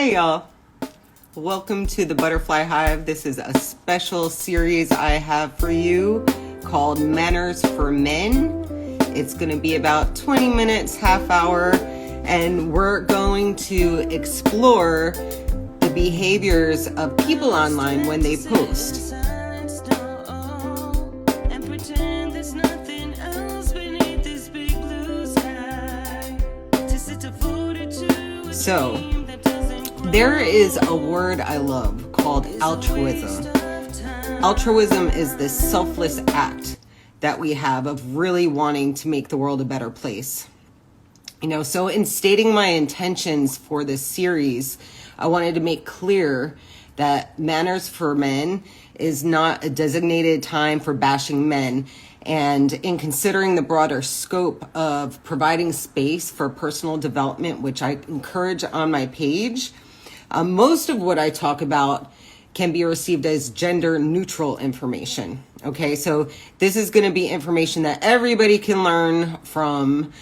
Hey y'all, welcome to the Butterfly Hive. This is a special series I have for you called Manners for Men. It's going to be about 20 minutes, half hour, and we're going to explore the behaviors of people online when they post. So, there is a word I love called altruism. Altruism is this selfless act that we have of really wanting to make the world a better place. So in stating my intentions for this series, I wanted to make clear that Manners for Men is not a designated time for bashing men. And in considering the broader scope of providing space for personal development, which I encourage on my page, most of what I talk about can be received as gender neutral information. Okay, so this is going to be information that everybody can learn from,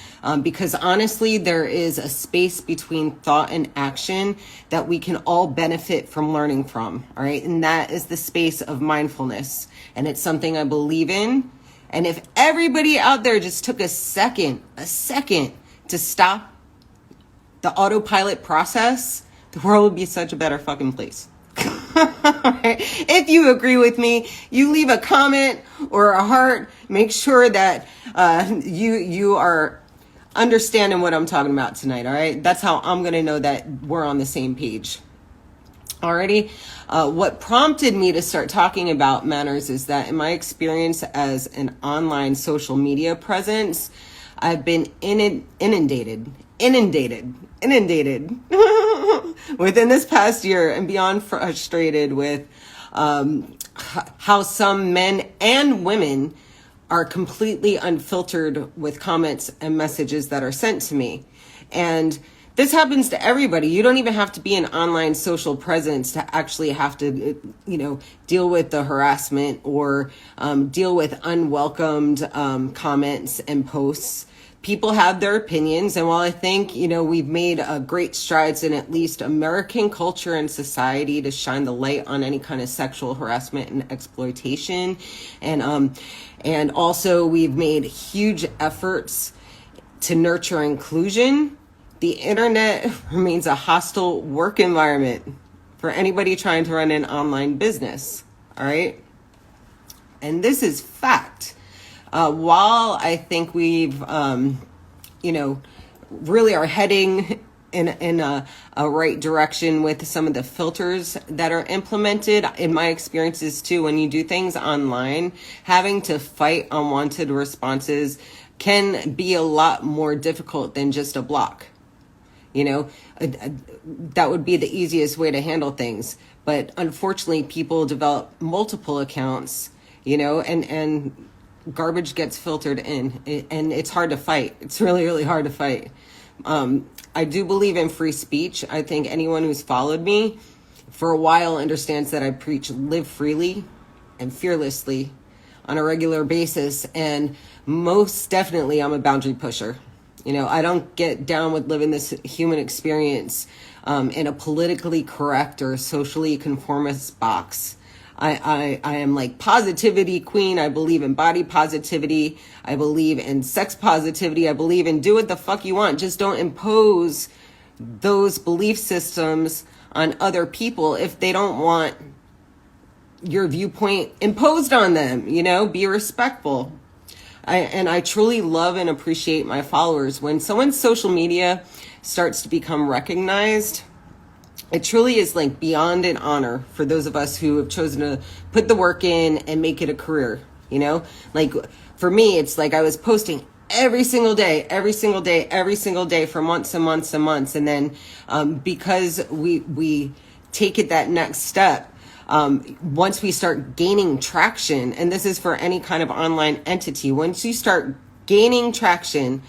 because honestly, there is a space between thought and action that we can all benefit from learning from. All right, and that is the space of mindfulness. And it's something I believe in. And if everybody out there just took a second to stop the autopilot process, the world would be such a better fucking place. Right. If you agree with me, you leave a comment or a heart. Make sure that you are understanding what I'm talking about tonight. All right. That's how I'm going to know that we're on the same page. Alrighty. What prompted me to start talking about manners is that in my experience as an online social media presence, I've been inundated within this past year and beyond frustrated with how some men and women are completely unfiltered with comments and messages that are sent to me. And this happens to everybody. You don't even have to be an online social presence to actually have to, deal with the harassment or deal with unwelcomed comments and posts. People have their opinions. And while I think, we've made great strides in at least American culture and society to shine the light on any kind of sexual harassment and exploitation. And also we've made huge efforts to nurture inclusion. The internet remains a hostile work environment for anybody trying to run an online business. All right. And this is fact. While I think we've, really are heading in a right direction with some of the filters that are implemented, in my experiences too, when you do things online, having to fight unwanted responses can be a lot more difficult than just a block. That would be the easiest way to handle things. But unfortunately, people develop multiple accounts, and garbage gets filtered in, and it's hard to fight. It's really, really hard to fight. I do believe in free speech. I think anyone who's followed me for a while understands that I preach live freely and fearlessly on a regular basis. And most definitely, I'm a boundary pusher. I don't get down with living this human experience in a politically correct or socially conformist box. I am like positivity queen. I believe in body positivity. I believe in sex positivity. I believe in do what the fuck you want. Just don't impose those belief systems on other people if they don't want your viewpoint imposed on them. Be respectful. I truly love and appreciate my followers. When someone's social media starts to become recognized, it truly is like beyond an honor for those of us who have chosen to put the work in and make it a career. Like for me, it's like I was posting every single day for months and months and months. And then because we take it that next step, once we start gaining traction, and this is for any kind of online entity, once you start gaining traction,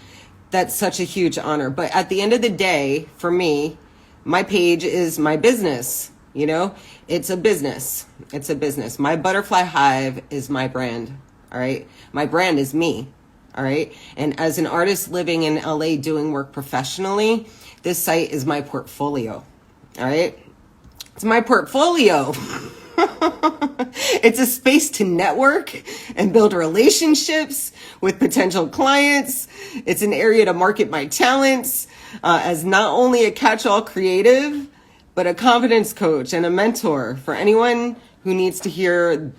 that's such a huge honor. But at the end of the day, for me, my page is my business. It's a business. My Butterfly Hive is my brand. All right. My brand is me. All right. And as an artist living in LA doing work professionally, this site is my portfolio. All right. It's my portfolio. It's a space to network and build relationships with potential clients. It's an area to market my talents as not only a catch-all creative, but a confidence coach and a mentor for anyone who needs to hear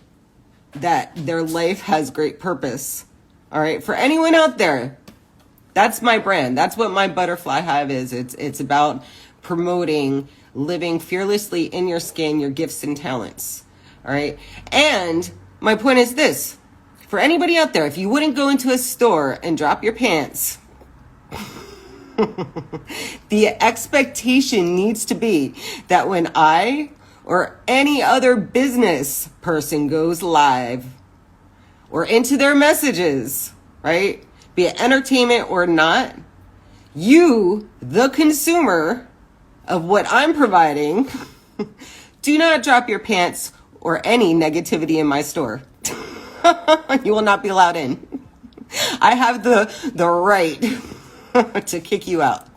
that their life has great purpose. All right. For anyone out there, that's my brand. That's what my butterfly hive is. It's about promoting living fearlessly in your skin, your gifts and talents. All right. And my point is this: for anybody out there, if you wouldn't go into a store and drop your pants, the expectation needs to be that when I or any other business person goes live or into their messages, right, be it entertainment or not, you, the consumer of what I'm providing, do not drop your pants or any negativity in my store. You will not be allowed in. I have the right to kick you out.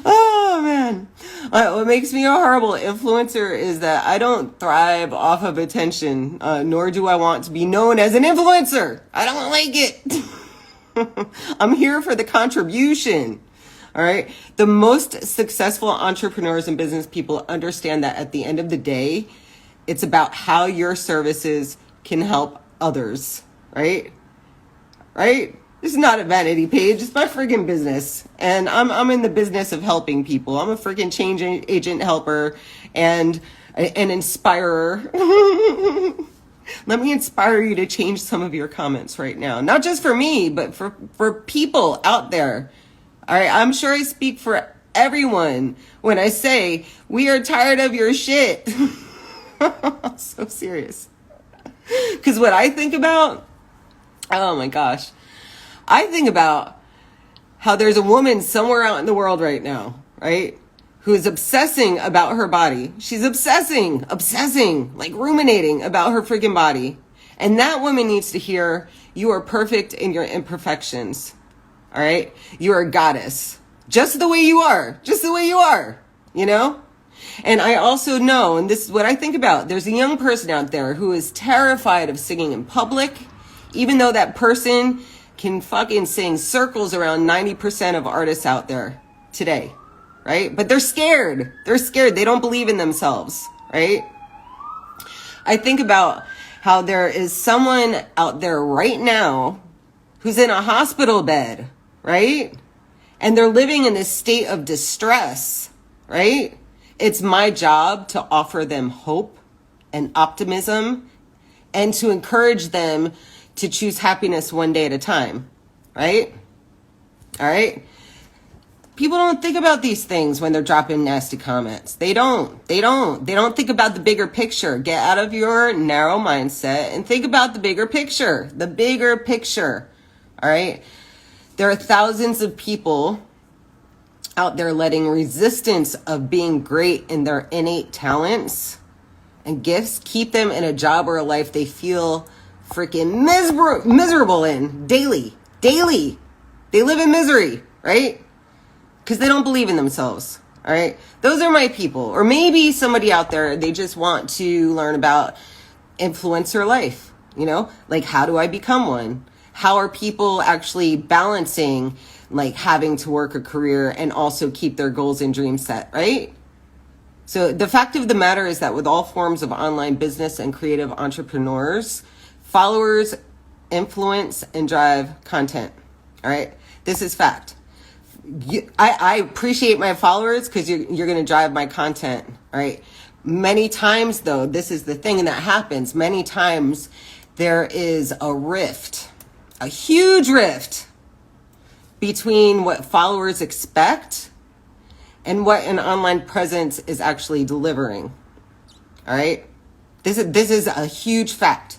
Oh, man. What makes me a horrible influencer is that I don't thrive off of attention, nor do I want to be known as an influencer. I don't like it. I'm here for the contribution. All right. The most successful entrepreneurs and business people understand that at the end of the day, it's about how your services can help others. Right? Right? This is not a vanity page. It's my friggin' business. And I'm in the business of helping people. I'm a friggin' change agent helper and an inspirer. Let me inspire you to change some of your comments right now. Not just for me, but for people out there. All right. I'm sure I speak for everyone when I say we are tired of your shit. I'm so serious. Because what I think about, oh my gosh. I think about how there's a woman somewhere out in the world right now, right, who is obsessing about her body. She's obsessing, like ruminating about her freaking body. And that woman needs to hear, you are perfect in your imperfections. All right. You are a goddess. Just the way you are. Just the way you are. You know? And I also know, and this is what I think about, there's a young person out there who is terrified of singing in public, even though that person can fucking sing circles around 90% of artists out there today, right? But they're scared. They're scared. They don't believe in themselves, right? I think about how there is someone out there right now who's in a hospital bed, right? And they're living in this state of distress, right? It's my job to offer them hope and optimism and to encourage them to choose happiness one day at a time, right? All right. People don't think about these things when they're dropping nasty comments. They don't think about the bigger picture. Get out of your narrow mindset and think about the bigger picture, all right? There are thousands of people out there letting resistance of being great in their innate talents and gifts keep them in a job or a life they feel freaking miserable in daily. They live in misery, right? Because they don't believe in themselves. All right. Those are my people. Or maybe somebody out there, they just want to learn about influencer life. You know, like, how do I become one? How are people actually balancing like having to work a career and also keep their goals and dreams set, right? So the fact of the matter is that with all forms of online business and creative entrepreneurs, followers influence and drive content. All right. This is fact. I appreciate my followers because you're going to drive my content. All right. Many times, though, this is the thing that happens. Many times there is a rift, a huge rift between what followers expect and what an online presence is actually delivering. All right. This is a huge fact.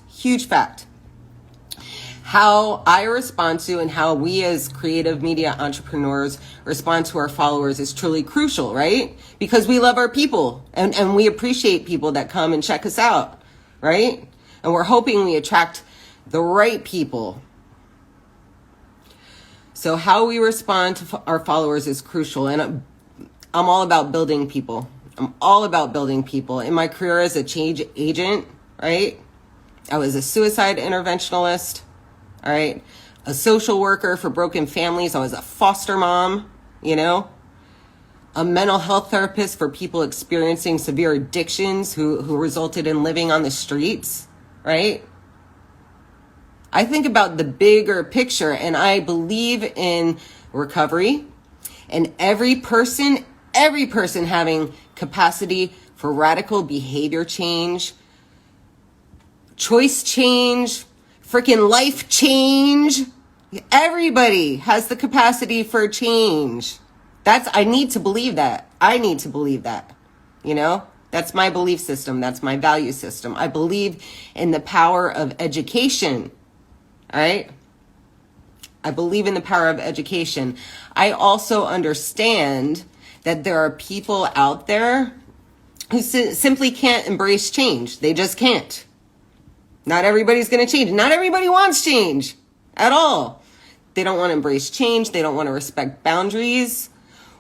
How I respond to and how we as creative media entrepreneurs respond to our followers is truly crucial, right? Because we love our people and we appreciate people that come and check us out, right? And we're hoping we attract the right people. So how we respond to our followers is crucial. And I'm all about building people. I'm all about building people. In my career as a change agent, right? I was a suicide interventionalist, all right? A social worker for broken families. I was a foster mom, you know? A mental health therapist for people experiencing severe addictions who resulted in living on the streets, right? I think about the bigger picture, and I believe in recovery and every person having capacity for radical behavior change, choice change, freaking life change. Everybody has the capacity for change. I need to believe that. I need to believe that. You know, that's my belief system. That's my value system. I believe in the power of education. All right. I believe in the power of education. I also understand that there are people out there who simply can't embrace change. They just can't. Not everybody's going to change. Not everybody wants change at all. They don't want to embrace change. They don't want to respect boundaries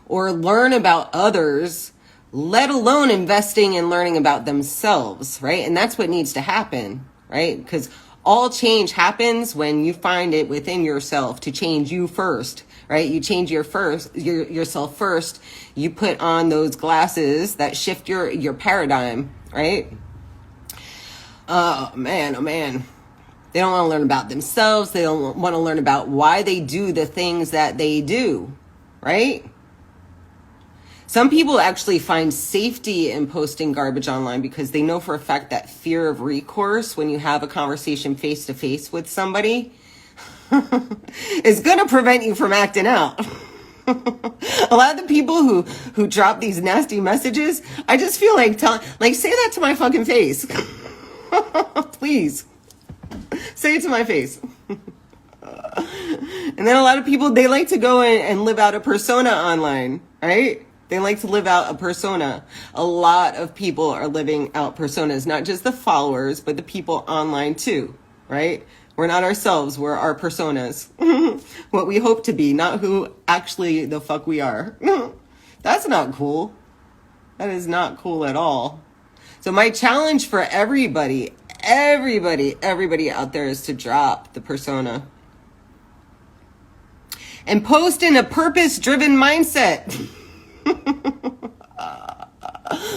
or learn about others, let alone investing in learning about themselves, right? And that's what needs to happen, right? Because all change happens when you find it within yourself to change you first, right? You change yourself first. You put on those glasses that shift your paradigm, right? Oh man. They don't want to learn about themselves. They don't want to learn about why they do the things that they do, right? Some people actually find safety in posting garbage online because they know for a fact that fear of recourse when you have a conversation face to face with somebody is going to prevent you from acting out. A lot of the people who drop these nasty messages, I just feel like say that to my fucking face. Please. Say it to my face. And then a lot of people, they like to go and live out a persona online, right? They like to live out a persona. A lot of people are living out personas, not just the followers, but the people online too, right? We're not ourselves, we're our personas. What we hope to be, not who actually the fuck we are. That's not cool. That is not cool at all. So my challenge for everybody out there is to drop the persona and post in a purpose-driven mindset.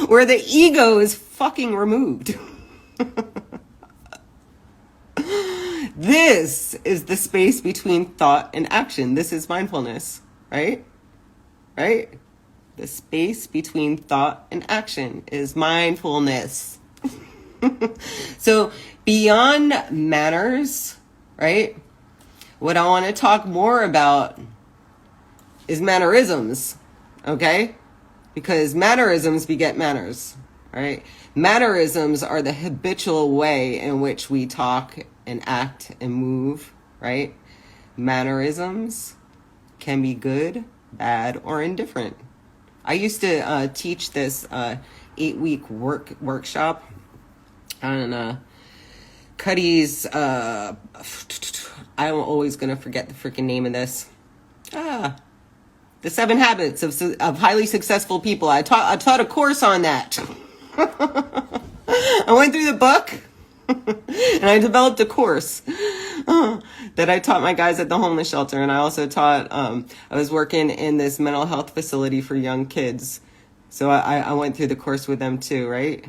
Where the ego is fucking removed. This is the space between thought and action. This is mindfulness, right? Right? The space between thought and action is mindfulness. So beyond manners, right? What I want to talk more about is mannerisms, okay? Because mannerisms beget manners, right? Mannerisms are the habitual way in which we talk and act and move, right? Mannerisms can be good, bad, or indifferent. I used to teach this 8-week workshop on Cuddy's, I'm always going to forget the freaking name of this. The 7 Habits of Highly Successful People. I taught a course on that. I went through the book and I developed a course that I taught my guys at the homeless shelter. And I also taught, I was working in this mental health facility for young kids. So I went through the course with them too, right?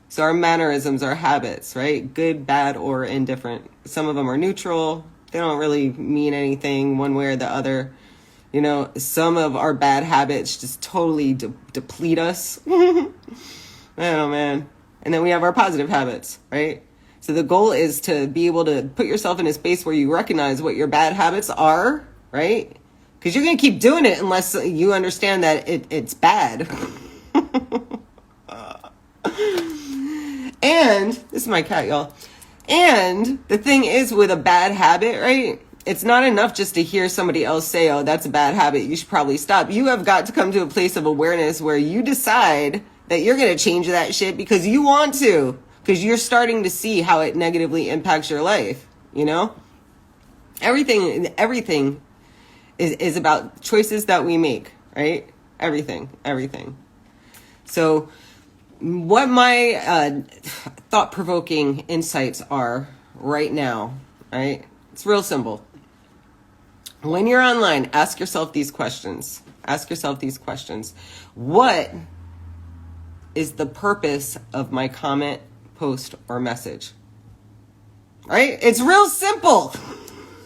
So our mannerisms are habits, right? Good, bad, or indifferent. Some of them are neutral. They don't really mean anything one way or the other. You know, some of our bad habits just totally deplete us. Man, oh man. And then we have our positive habits, right? So the goal is to be able to put yourself in a space where you recognize what your bad habits are, right? Because you're going to keep doing it unless you understand that it's bad. And, this is my cat, y'all. And the thing is with a bad habit, right? It's not enough just to hear somebody else say, oh, that's a bad habit, you should probably stop. You have got to come to a place of awareness where you decide that you're going to change that shit because you want to. Because you're starting to see how it negatively impacts your life, you know? Everything is about choices that we make, right? Everything, everything. So what my thought-provoking insights are right now, right? It's real simple. When you're online, ask yourself these questions. Ask yourself these questions. What is the purpose of my comment, post, or message? Right? It's real simple.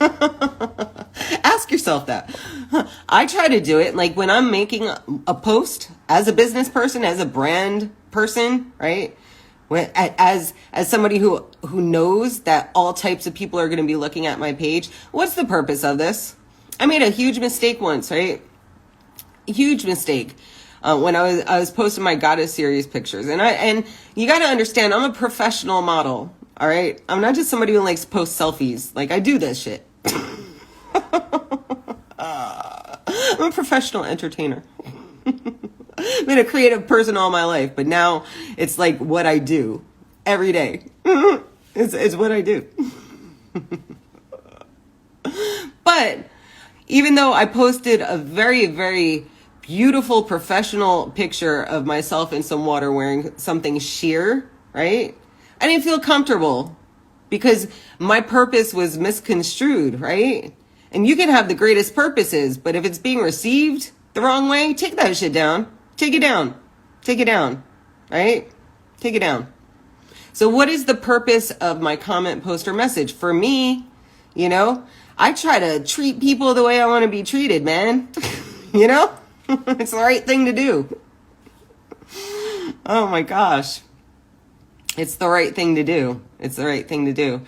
Ask yourself that. I try to do it like when I'm making a post as a business person, as a brand person, right? As somebody who knows that all types of people are going to be looking at my page. What's the purpose of this? I made a huge mistake once, right? Huge mistake. When I was posting my Goddess series pictures, and you got to understand, I'm a professional model. All right, I'm not just somebody who likes to post selfies. Like, I do this shit. I'm a professional entertainer. I've been a creative person all my life, but now it's like what I do every day. It's what I do. But even though I posted a very, very beautiful professional picture of myself in some water wearing something sheer, right? I didn't feel comfortable because my purpose was misconstrued, right? And you can have the greatest purposes, but if it's being received the wrong way, take that shit down. Take it down. Take it down, right? Take it down. So what is the purpose of my comment, post, or message? For me, you know, I try to treat people the way I want to be treated, man. You know? It's the right thing to do. Oh my gosh. It's the right thing to do. It's the right thing to do.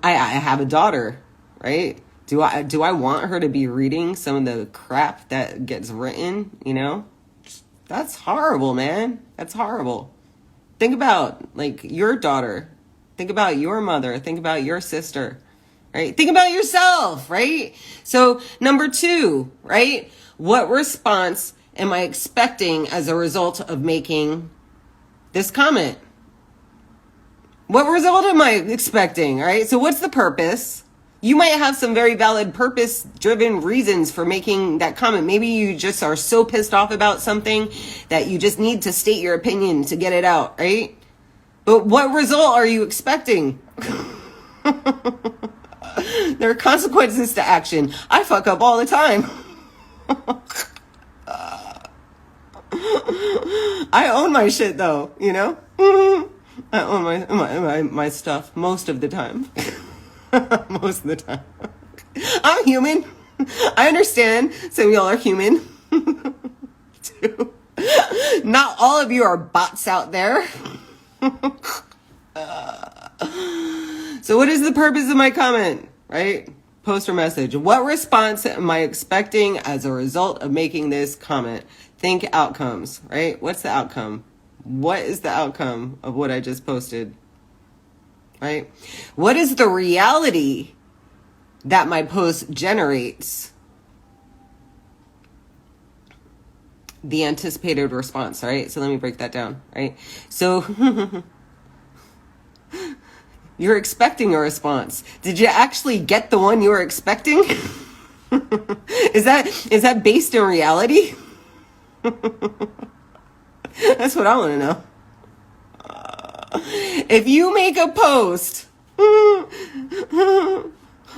I have a daughter, right? Do I want her to be reading some of the crap that gets written, you know? That's horrible, man. That's horrible. Think about, like, your daughter. Think about your mother. Think about your sister, right? Think about yourself, right? So, number 2, right? What response am I expecting as a result of making this comment? What result am I expecting, right? So what's the purpose? You might have some very valid purpose-driven reasons for making that comment. Maybe you just are so pissed off about something that you just need to state your opinion to get it out, right? But what result are you expecting? There are consequences to action. I fuck up all the time. I own my shit though, you know? I own my stuff most of the time. Most of the time. I'm human. I understand some of y'all are human too. Not all of you are bots out there. So what is the purpose of my comment, right? Post or message. What response am I expecting as a result of making this comment? Think outcomes, right? What's the outcome? What is the outcome of what I just posted? Right? What is the reality that my post generates? The anticipated response, right? So let me break that down, right? So you're expecting a response. Did you actually get the one you were expecting? Is that based in reality? That's what I want to know. If you make a post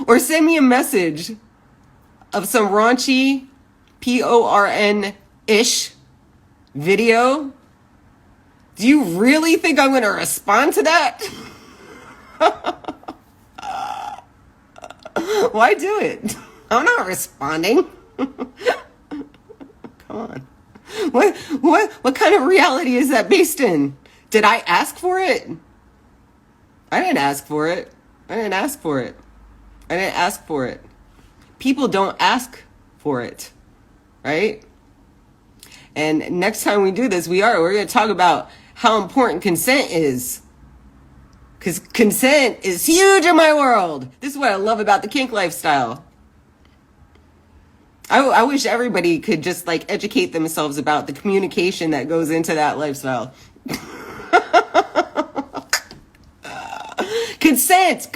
or send me a message of some raunchy porn-ish video, do you really think I'm going to respond to that? Why do it? I'm not responding. Come on. What kind of reality is that based in? Did I ask for it? I didn't ask for it. I didn't ask for it. I didn't ask for it. People don't ask for it, right? And next time we do this, we're going to talk about how important consent is. Because consent is huge in my world. This is what I love about the kink lifestyle. I wish everybody could just like educate themselves about the communication that goes into that lifestyle. Consent.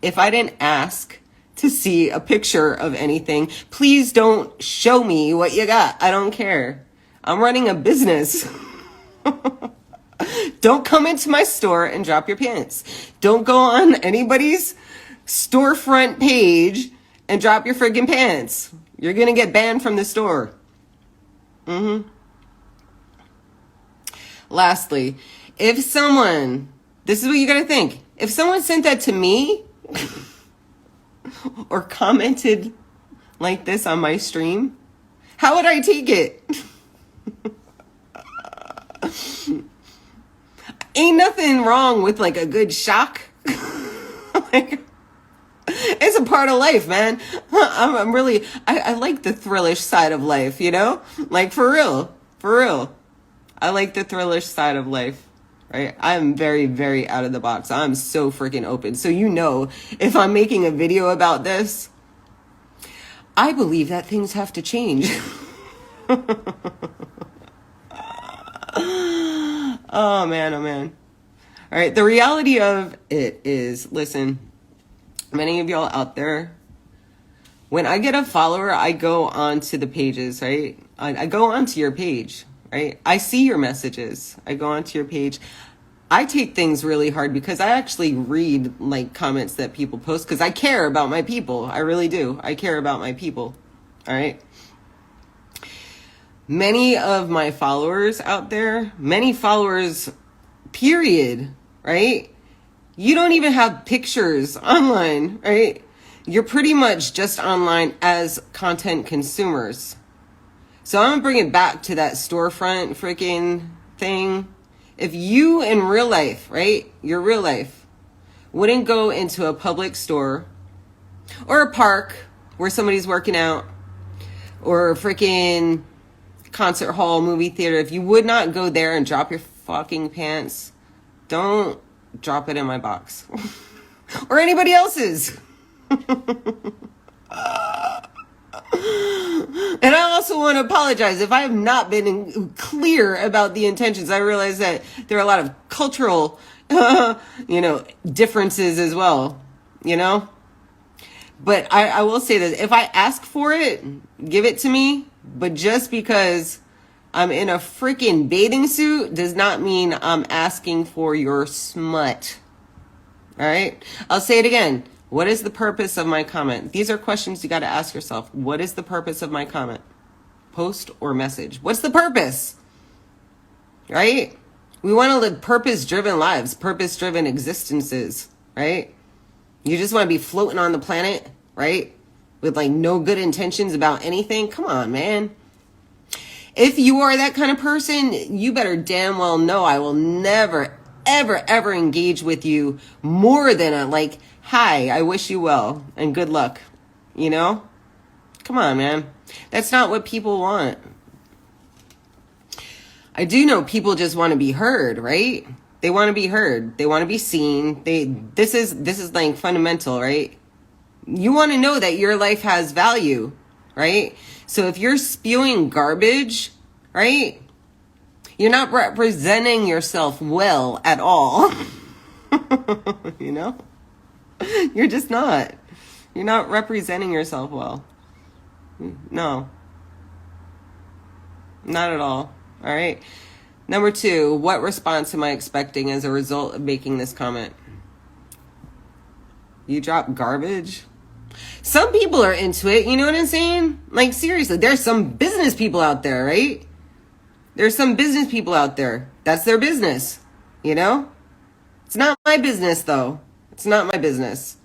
If I didn't ask to see a picture of anything. Please don't show me what you got. I don't care. I'm running a business. Don't come into my store and drop your pants. Don't go on anybody's storefront page and drop your friggin' pants. You're gonna get banned from the store. Lastly, if someone, this is what you gotta think. If someone sent that to me or commented like this on my stream, how would I take it? Ain't nothing wrong with like a good shock. Like, it's a part of life, man. I'm really, I like the thrillish side of life, you know? Like, for real. I like the thrillish side of life, right? I'm very, very out of the box. I'm so freaking open. So, you know, if I'm making a video about this, I believe that things have to change. Oh, man. All right. The reality of it is, listen, many of y'all out there, when I get a follower, I go onto the pages, right? I go onto your page, right? I see your messages. I go onto your page. I take things really hard because I actually read like comments that people post because I care about my people. I really do. I care about my people. All right. Many of my followers out there, many followers, period, right? You don't even have pictures online, right? You're pretty much just online as content consumers. So I'm gonna bring it back to that storefront freaking thing. If you in real life, right, your real life, wouldn't go into a public store or a park where somebody's working out or a freaking concert hall, movie theater, if you would not go there and drop your fucking pants, don't drop it in my box or anybody else's. And I also want to apologize if I have not been clear about the intentions. I realize that there are a lot of cultural, differences as well, you know? But I will say this, if I ask for it, give it to me. But just because I'm in a freaking bathing suit does not mean I'm asking for your smut. All right? I'll say it again. What is the purpose of my comment? These are questions you got to ask yourself. What is the purpose of my comment? Post or message? What's the purpose? Right? We want to live purpose-driven lives, purpose-driven existences, right? You just want to be floating on the planet, right? With like no good intentions about anything. Come on, man. If you are that kind of person, you better damn well know I will never, ever, ever engage with you more than a like, hi, I wish you well and good luck. You know? Come on, man. That's not what people want. I do know people just want to be heard, right? They want to be heard. They want to be seen. This is like fundamental, right? You want to know that your life has value, right? So if you're spewing garbage, right? You're not representing yourself well at all. You know? You're just not. You're not representing yourself well. No. Not at all. All right. Number 2, what response am I expecting as a result of making this comment? You drop garbage? Some people are into it, you know what I'm saying? Like, seriously, there's some business people out there, right? There's some business people out there. That's their business, you know? It's not my business, though. It's not my business.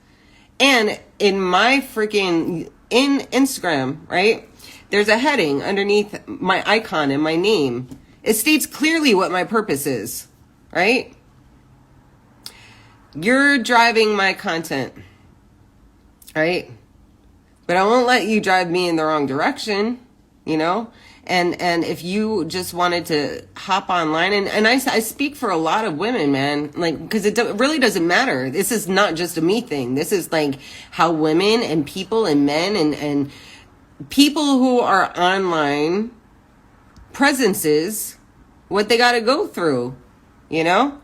And in my freaking, in Instagram, right? There's a heading underneath my icon and my name. It states clearly what my purpose is, right? You're driving my content, right? But I won't let you drive me in the wrong direction, you know? And if you just wanted to hop online, and I speak for a lot of women, man, like, because it really doesn't matter. This is not just a me thing. This is like how women and people and men and people who are online presences, what they got to go through, you know?